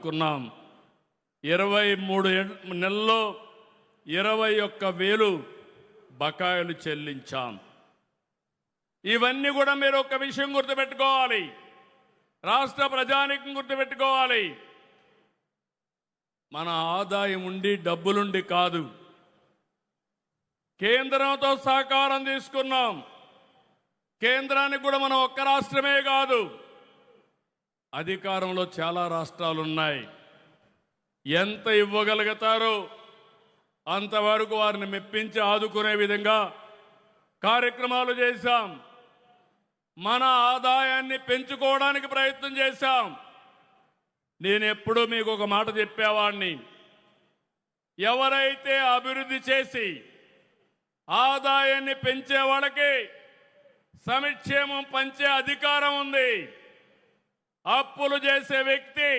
కున్నాం 23 నెలల్లో 21,000 బకాయిలు చెల్లించాం. ఇవన్నీ కూడా మీరు ఒక విషయం గుర్తుపెట్టుకోవాలి, రాష్ట్ర ప్రజానీకం గుర్తుపెట్టుకోవాలి. మన ఆదాయం ఉండి డబ్బులుండి కాదు, కేంద్రంతో సహకారం తీసుకున్నాం. కేంద్రానికి కూడా మనం ఒక్క రాష్ట్రమే కాదు, అధికారంలో చాలా రాష్ట్రాలు ఉన్నాయి. ఎంత ఇవ్వగలుగుతారో అంతవరకు వారిని మెప్పించి ఆదుకునే విధంగా కార్యక్రమాలు చేశాం. మన ఆదాయాన్ని పెంచుకోవడానికి ప్రయత్నం చేశాం. నేను ఎప్పుడూ మీకు ఒక మాట చెప్పేవాడిని, ఎవరైతే అభివృద్ధి చేసి ఆదాయాన్ని పెంచే వాళ్ళకి సంక్షేమం పంచే అధికారం ఉంది. అప్పులు చేసే వ్యక్తి,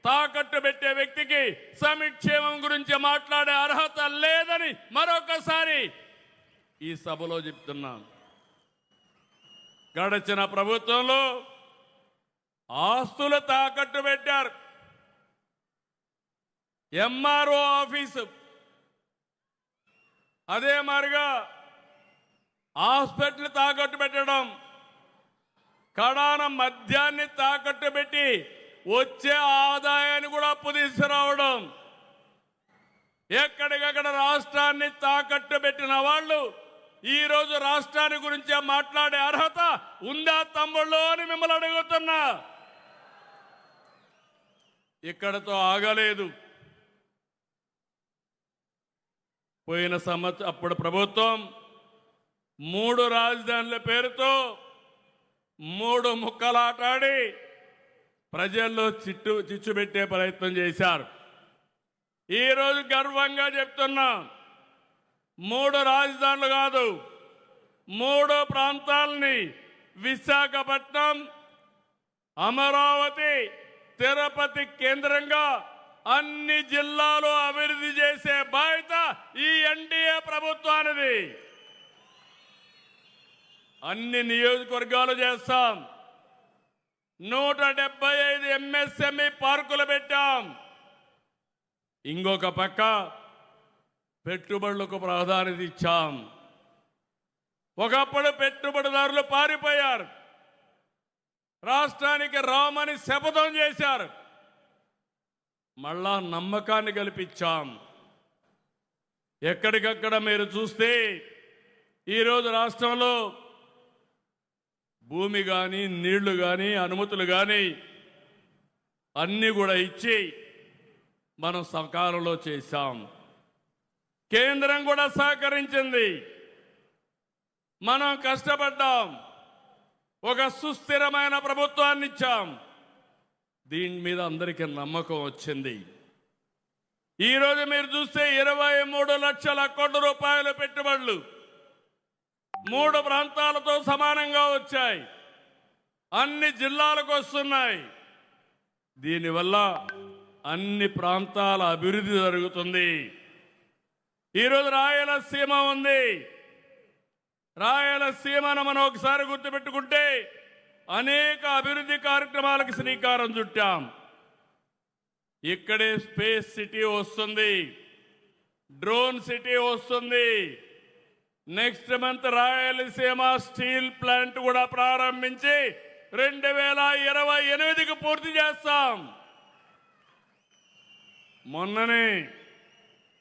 తాకట్టు పెట్టే వ్యక్తికి సంక్షేమం గురించి మాట్లాడే అర్హత లేదని మరొకసారి ఈ సభలో చెప్తున్నాను. గడిచిన ప్రభుత్వంలో ఆస్తులు తాకట్టు పెట్టారు. ఎంఆర్ఓ ఆఫీసు, అదే మారిగా హాస్పిటల్ తాకట్టు పెట్టడం, కడాన మద్యాన్ని తాకట్టు పెట్టి వచ్చే ఆదాయాన్ని కూడా అప్పు తీసుకురావడం. ఎక్కడికక్కడ రాష్ట్రాన్ని తాకట్టు పెట్టిన వాళ్ళు ఈరోజు రాష్ట్రాన్ని గురించి మాట్లాడే అర్హత ఉందా తమ్ముళ్ళు అని మిమ్మల్ని అడుగుతున్నా. ఇక్కడతో ఆగలేదు. పోయిన సంవత్సరం అప్పుడు ప్రభుత్వం 3 రాజధానుల పేరుతో 3 ముక్కలాటాడి ప్రజల్లో చిచ్చు పెట్టే ప్రయత్నం చేశారు. ఈరోజు గర్వంగా చెప్తున్నా, 3 రాజధానులు కాదు, 3 ప్రాంతాలని విశాఖపట్నం, అమరావతి, తిరుపతి కేంద్రంగా అన్ని జిల్లాలు అభివృద్ధి చేసే బాధ్యత ఈ ఎన్డీఏ ప్రభుత్వానిది. అన్ని నియోజకవర్గాలు చేస్తాం. 175 ఎంఎస్ఎంఈ పార్కులు పెట్టాం. ఇంకొక పక్క పెట్టుబడులకు ప్రాధాన్యత ఇచ్చాం. ఒకప్పుడు పెట్టుబడిదారులు పారిపోయారు, రాష్ట్రానికి రామని శపథం చేశారు. మళ్ళా నమ్మకాన్ని కల్పించాం. ఎక్కడికక్కడ మీరు చూస్తే ఈరోజు రాష్ట్రంలో భూమి కానీ, నీళ్లు కానీ, అనుమతులు కానీ అన్నీ కూడా ఇచ్చి మనం సకాలంలో చేశాం. కేంద్రం కూడా సహకరించింది. మనం కష్టపడ్డాం, ఒక సుస్థిరమైన ప్రభుత్వాన్ని ఇచ్చాం. దీని మీద అందరికీ నమ్మకం వచ్చింది. ఈరోజు మీరు చూస్తే 23 లక్షల కోట్ల రూపాయల పెట్టుబడులు 3 ప్రాంతాలతో సమానంగా వచ్చాయి, అన్ని జిల్లాలకు వస్తున్నాయి. దీనివల్ల అన్ని ప్రాంతాల అభివృద్ధి జరుగుతుంది. ఈరోజు రాయలసీమ ఉంది. రాయలసీమను మనం ఒకసారి గుర్తుపెట్టుకుంటే అనేక అభివృద్ధి కార్యక్రమాలకు శ్రీకారం చుట్టాం. ఇక్కడే స్పేస్ సిటీ వస్తుంది, డ్రోన్ సిటీ వస్తుంది. Next month Rayalaseema steel plant కూడా ప్రారంభించి 2028కి పూర్తి చేస్తాం. మొన్ననే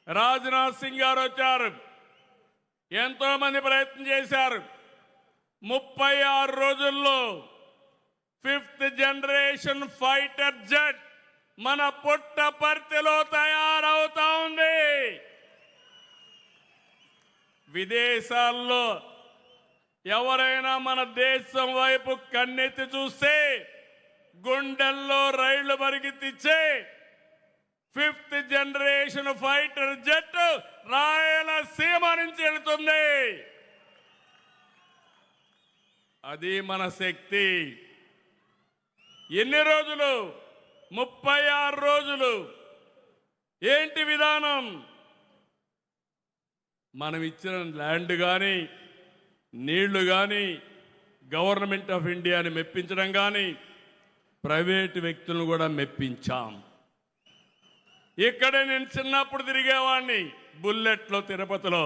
రాజ్నాథ్ సింగ్ గారు వచ్చారు, ఎంతో మంది ప్రయత్నం చేశారు. 36 రోజుల్లో 5th జనరేషన్ ఫైటర్ జెట్ మన పుట్టపర్తిలో తయారవుతా ఉంది. విదేశాల్లో ఎవరైనా మన దేశం వైపు కన్నెత్తి చూస్తే గుండెల్లో రైళ్లు పరిగెత్తిచ్చే 5th generation fighter jet Rayalaseema నుంచి వెళుతుంది. అది మన శక్తి. ఎన్ని రోజులు? 36 రోజులు. ఏంటి విధానం? మనం ఇచ్చిన ల్యాండ్ కానీ, నీళ్లు కానీ, గవర్నమెంట్ ఆఫ్ ఇండియాని మెప్పించడం కానీ, ప్రైవేటు వ్యక్తులను కూడా మెప్పించాం. ఇక్కడే నేను చిన్నప్పుడు తిరిగేవాడిని బుల్లెట్లో తిరుపతిలో.